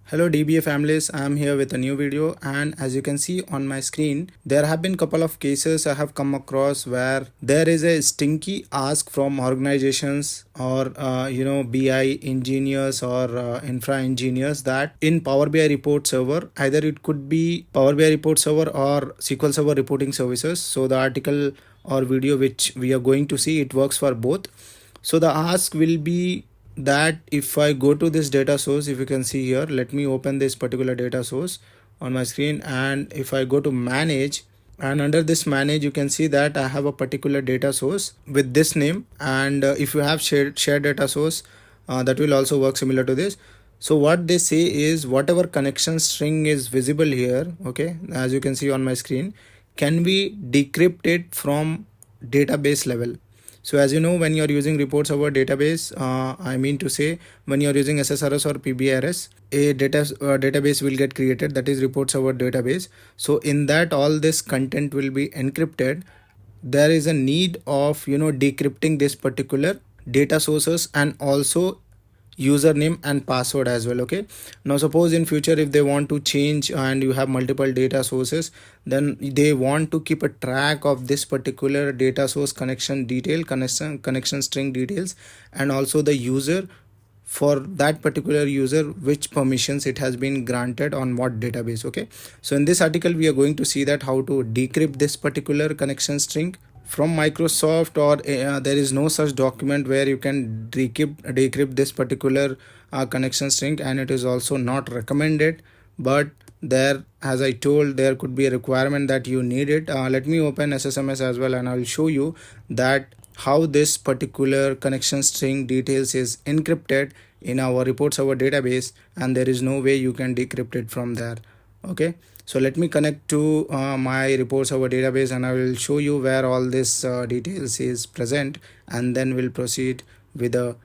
Hello DBA families, I am here with a new video, and as you can see on my screen, there have been couple of cases I have come across where there is a stinky ask from organizations or BI engineers or infra engineers that in Power BI report server, either it could be Power BI report server or SQL Server reporting services. So the article or video which we are going to see, it works for both. So the ask will be that if I go to this data source, if you can see here, let me open this particular data source on my screen, and if I go to manage, and under this manage you can see that I have a particular data source with this name, and if you have shared data source, that will also work similar to this. So what they say is whatever connection string is visible here, okay, as you can see on my screen, can we decrypt it from database level. So as you know, when you're using reports over database, I mean to say when you're using SSRS or pbirs, a database will get created, that is reports over database. So in that, all this content will be encrypted. There is a need of decrypting this particular data sources and also username and password as well. Okay, now suppose in future if they want to change and you have multiple data sources, then they want to keep a track of this particular data source connection string details, and also the user, for that particular user, which permissions it has been granted on what database. Okay, so in this article we are going to see that how to decrypt this particular connection string from Microsoft, or there is no such document where you can decrypt this particular connection string, and it is also not recommended. But there, as I told, there could be a requirement that you need it. Let me open SSMS as well, and I'll show you that how this particular connection string details is encrypted in our reports our database, and there is no way you can decrypt it from there. Okay, so let me connect to my reports our database, and I will show you where all this details is present, and then we'll proceed with the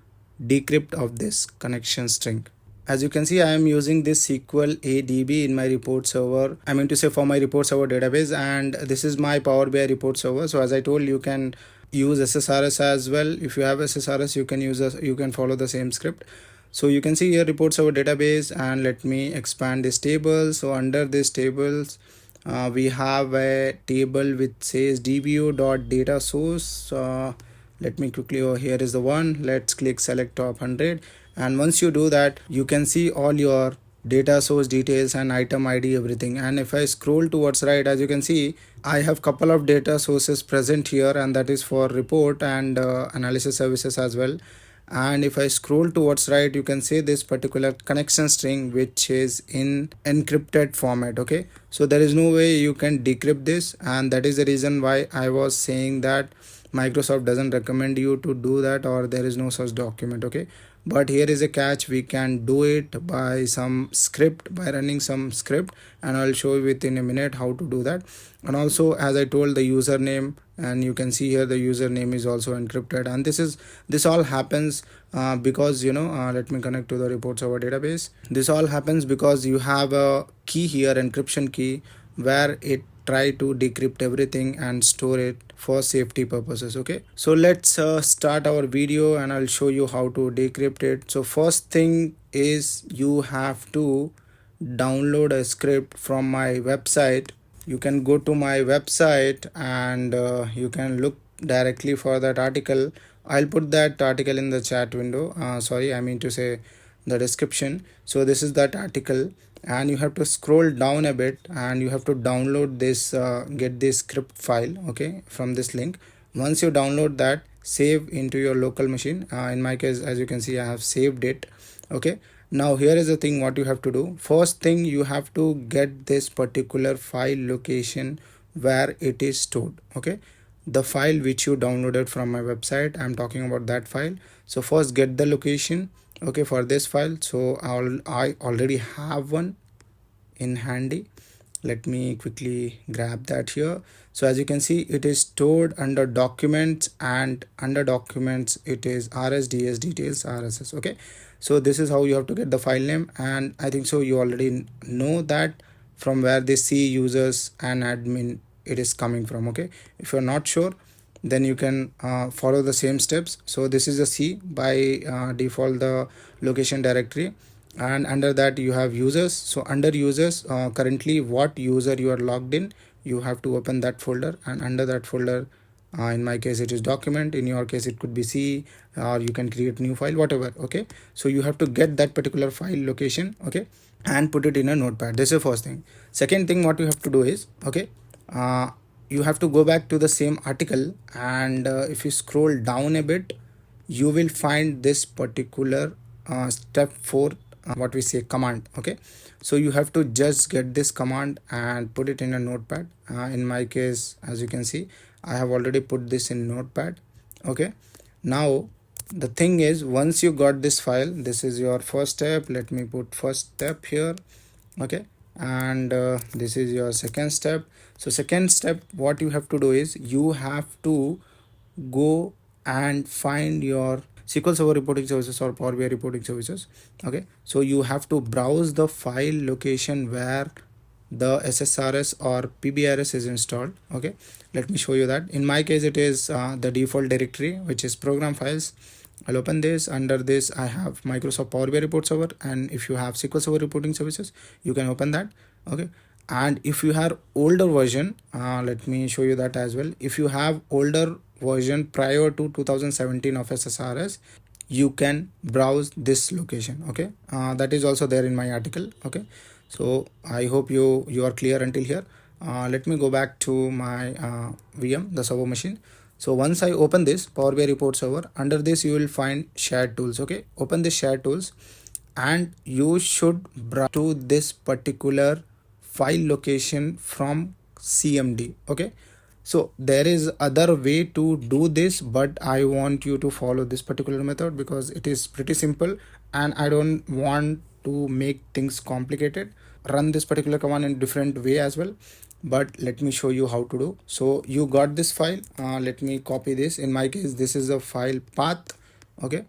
decrypt of this connection string. As you can see, I am using this sqlbi in my report server, I mean to say for my report server database, and this is my Power BI report server. So as I told, you can use SSRS as well. If you have SSRS, you can follow the same script. So you can see here report server database, and let me expand this table. So under this tables, we have a table which says dbo.data source. Let me quickly, oh, here is the one. Let's click select top 100, and once you do that, you can see all your data source details and item ID, everything. And if I scroll towards right, as you can see, I have couple of data sources present here, and that is for report and analysis services as well. And if I scroll towards right, you can see this particular connection string which is in encrypted format. Okay, so there is no way you can decrypt this, and that is the reason why I was saying that Microsoft doesn't recommend you to do that, or there is no such document. Okay, but here is a catch: we can do it by some script, by running some script, and I'll show you within a minute how to do that. And also, as I told, the username, and you can see here the username is also encrypted, and this all happens because let me connect to the reports server database. This all happens because you have a key here, encryption key, where it try to decrypt everything and store it for safety purposes. Okay, so let's start our video, and I'll show you how to decrypt it. So first thing is you have to download a script from my website. You can go to my website, and you can look directly for that article. I'll put that article in the chat window, sorry, I mean to say the description. So this is that article, and you have to scroll down a bit, and you have to download this get this script file, okay, from this link. Once you download that, save into your local machine. In my case, as you can see, I have saved it. Okay, now here is the thing what you have to do. First thing, you have to get this particular file location where it is stored. Okay, the file which you downloaded from my website, I'm talking about that file. So first get the location, okay, for this file. So I already have one in handy. Let me quickly grab that here. So as you can see, it is stored under documents, and under documents it is rsds details rss. Okay, so this is how you have to get the file name, and I think so you already know that from where they see users and admin it is coming from. Okay, if you're not sure, then you can follow the same steps. So this is a C by default, the location directory. and under that you have users. So under users, currently what user you are logged in, you have to open that folder, and under that folder, in my case it is document, in your case it could be C, or you can create new file, whatever. Okay, so you have to get that particular file location, okay, and put it in a notepad. This is the first thing. Second thing what you have to do is, okay, you have to go back to the same article, and if you scroll down a bit, you will find this particular step 4, what we say command. Okay, so you have to just get this command and put it in a notepad. In my case, as you can see, I have already put this in notepad. Okay, now the thing is, once you got this file, this is your first step. Let me put first step here. Okay, and this is your second step. So second step, what you have to do is, you have to go and find your SQL Server reporting services or Power BI reporting services. Okay, so you have to browse the file location where the SSRS or pbirs is installed. Okay, let me show you that. In my case, it is the default directory, which is program files. I'll open this. Under this I have Microsoft Power BI report server, and if you have SQL Server reporting services, you can open that. Okay, and if you have older version, let me show you that as well. If you have older version prior to 2017 of SSRS, you can browse this location. Okay, that is also there in my article. Okay, so I hope you are clear until here. Let me go back to my VM, the server machine. So once I open this Power BI report server, under this you will find shared tools. Okay, open this shared tools, and you should browse to this particular file location from CMD. Okay, so there is other way to do this, but I want you to follow this particular method because it is pretty simple, and I don't want to make things complicated. Run this particular command in different way as well, but let me show you how to do. So you got this file. Let me copy this. In my case, this is a file path. Okay,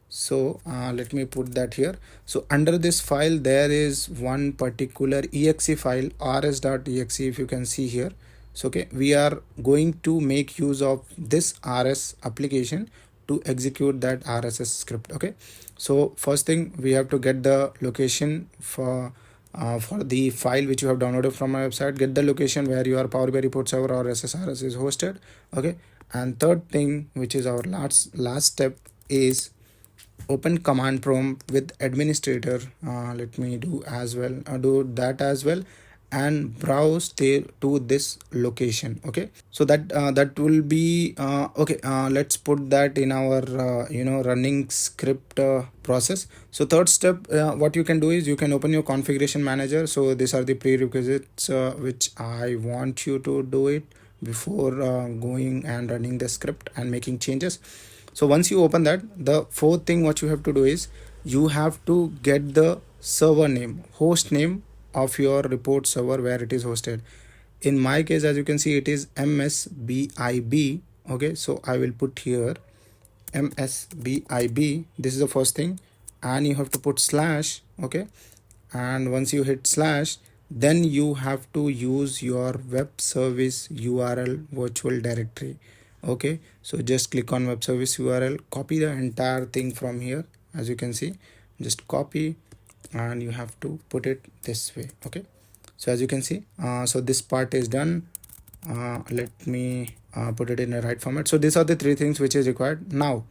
so let me put that here. So under this file there is one particular exe file, rs.exe, if you can see here. So okay, we are going to make use of this rs application to execute that rss script. Okay, so first thing, we have to get the location for the file which you have downloaded from my website. Get the location where your Power BI report server or SSRS is hosted. Okay, and third thing, which is our last step, is open command prompt with administrator. Let me do that as well, and browse to this location. Okay, so that will be okay. Let's put that in our running script process. So third step, what you can do is, you can open your configuration manager. So these are the prerequisites which I want you to do it before going and running the script and making changes. So once you open that, the fourth thing what you have to do is, you have to get the server name, host name of your report server where it is hosted. In my case, as you can see, it is msbib. Okay, so I will put here msbib. This is the first thing, and you have to put slash. Okay, and once you hit slash, then you have to use your web service URL virtual directory. Okay, so just click on web service URL, copy the entire thing from here. As you can see, just copy, and you have to put it this way. Okay, so as you can see, so this part is done. Let me put it in the right format. So these are the three things which is required. Now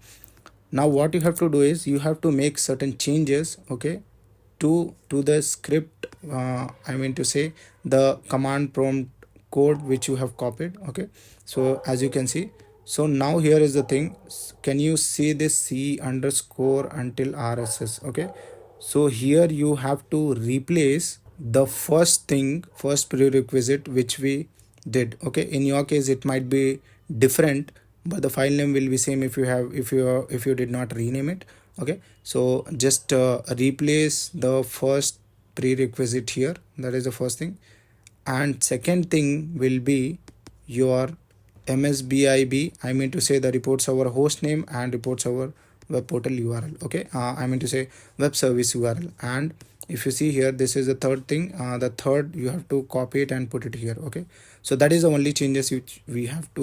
what you have to do is, you have to make certain changes. Okay, to the script, I mean to say the command prompt code which you have copied. Okay, so as you can see, so now here is the thing. Can you see this C underscore until RSS? Okay, so here you have to replace the first prerequisite which we did. Okay, in your case it might be different, but the file name will be same if you did not rename it. Okay, so just replace the first prerequisite here. That is the first thing. And second thing will be your msbib, I mean to say the report server host name and report server web portal URL. Okay, I mean to say web service URL. And if you see here, this is the third thing. The third, you have to copy it and put it here. Okay, so that is the only changes which you have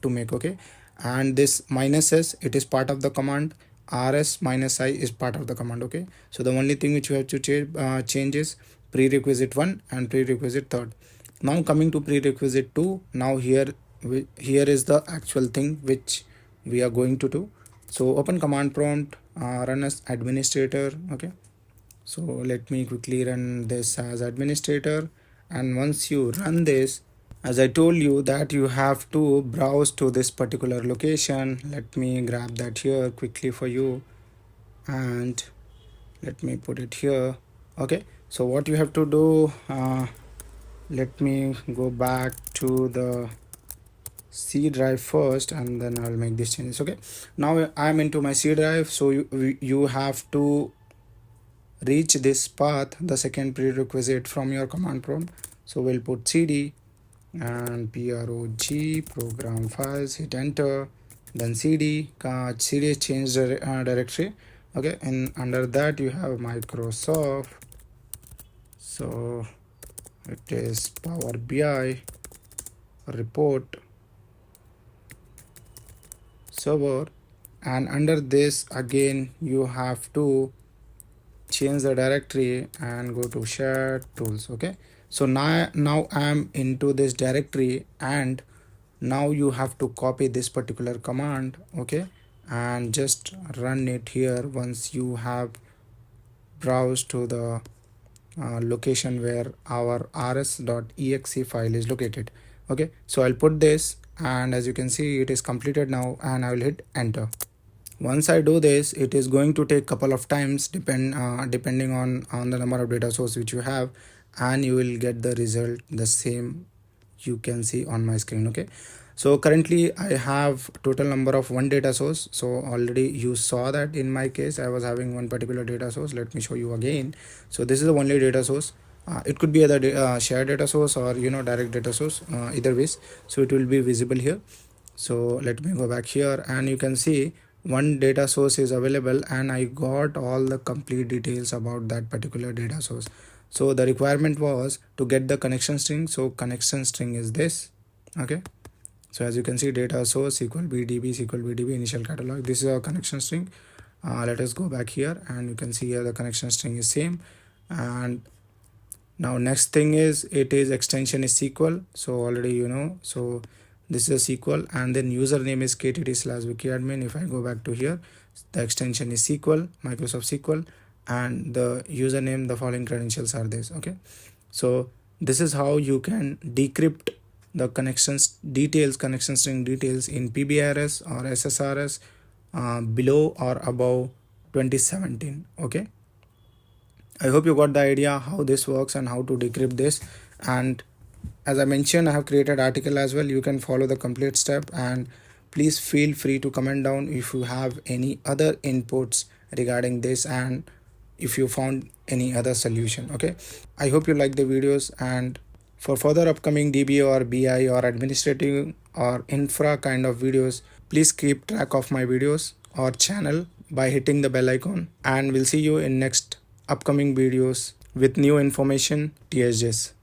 to make. Okay, and this -s, it is part of the command. rs minus I is part of the command. Okay, so the only thing which you have to change is prerequisite 1 and prerequisite 3rd. Now coming to prerequisite 2, now here is the actual thing which we are going to do. So open command prompt, run as administrator. Okay, so let me quickly run this as administrator, and once you run this, as I told you that you have to browse to this particular location. Let me grab that here quickly for you and let me put it here. Okay, so what you have to do, let me go back to the C drive first and then I'll make these changes. Okay, now I'm into my C drive, so you have to reach this path, the second prerequisite, from your command prompt. So we'll put cd and prog program files, hit enter, then cd is change directory. Okay, and under that you have Microsoft, so it is Power BI report server, and under this again you have to change the directory and go to shared tools. Okay, so now I'm into this directory, and now you have to copy this particular command. Okay, and just run it here once you have browsed to the location where our rs.exe file is located. Okay, so I'll put this, and as you can see it is completed now, and I will hit enter. Once I do this, it is going to take couple of times depending on the number of data source which you have, and you will get the result the same you can see on my screen. Okay, so currently I have total number of 1 data source. So already you saw that in my case I was having one particular data source. Let me show you again. So this is the only data source. It could be either shared data source or direct data source, either ways, so it will be visible here. So let me go back here, and you can see one data source is available, and I got all the complete details about that particular data source. So the requirement was to get the connection string. So connection string is this. Okay, so as you can see, data source sqlbi initial catalog. This is our connection string. Let us go back here, and you can see here the connection string is same. And now next thing is, it is extension is SQL. So already so this is a SQL, and then username is ktt/vickeyadmin. If I go back to here, the extension is SQL, Microsoft SQL, and the username, the following credentials are this. Okay, so this is how you can decrypt the connection string details in pbirs or SSRS below or above 2017. Okay, I hope you got the idea how this works and how to decrypt this. And as I mentioned, I have created article as well. You can follow the complete step, and please feel free to comment down if you have any other inputs regarding this and if you found any other solution. Okay, I hope you like the videos, and for further upcoming DB or BI or administrative or infra kind of videos, please keep track of my videos or channel by hitting the bell icon, and we'll see you in next upcoming videos with new information. TSJs.